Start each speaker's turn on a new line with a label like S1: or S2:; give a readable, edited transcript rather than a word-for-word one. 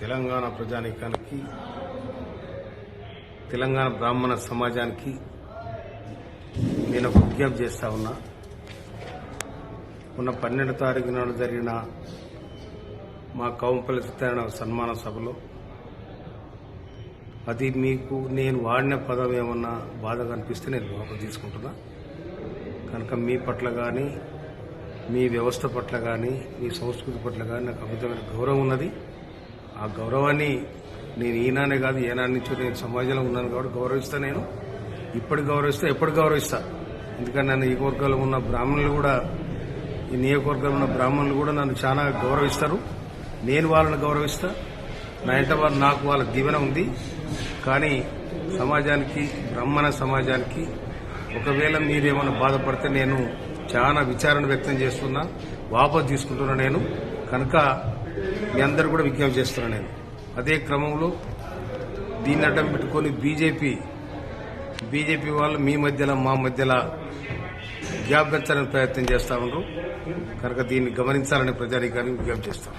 S1: తెలంగాణ ప్రజానీకానికి, తెలంగాణ బ్రాహ్మణ సమాజానికి నేను ఒక విజ్ఞప్తి చేస్తా ఉన్నా. మొన్న 12వ తారీఖు నాడు జరిగిన మా కౌంపల్లి సత్యనారాయణ సన్మాన సభలో అది మీకు నేను వాడిన పదం ఏమన్నా బాధ కనిపిస్తే నేను లోపల తీసుకుంటున్నా. కనుక మీ పట్ల కానీ, మీ వ్యవస్థ పట్ల కానీ, మీ సంస్కృతి పట్ల కానీ నాకు అమితమైన గౌరవం ఉన్నది. ఆ గౌరవాన్ని నేను ఈనానే కాదు ఏనాటి నుంచో నేను సమాజంలో ఉన్నాను కాబట్టి గౌరవిస్తా. నేను ఇప్పటికి గౌరవిస్తా, ఎప్పుడు గౌరవిస్తా. ఎందుకంటే నన్ను ఈ వర్గాల్లో ఉన్న బ్రాహ్మణులు కూడా, ఈ నియోజకవర్గంలో ఉన్న బ్రాహ్మణులు కూడా నన్ను చాలా గౌరవిస్తారు. నేను వాళ్ళని గౌరవిస్తా. నా ఇంట వాళ్ళు, నాకు వాళ్ళ దీవెన ఉంది. కానీ సమాజానికి, బ్రాహ్మణ సమాజానికి ఒకవేళ మీరేమైనా బాధపడితే నేను చాలా విచారణ వ్యక్తం చేస్తున్నా, వాపసు తీసుకుంటున్నా నేను. కనుక మీ అందరూ కూడా విజ్ఞప్తి చేస్తున్నా నేను. అదే క్రమంలో దీన్ని అడ్డం పెట్టుకొని బీజేపీ వాళ్ళు మీ మధ్యలో మా మధ్యలో గ్యాప్ పెంచాలని ప్రయత్నం చేస్తా ఉన్నారు. కనుక దీన్ని గమనించాలని ప్రజానీకానికి విజ్ఞప్తి చేస్తాను.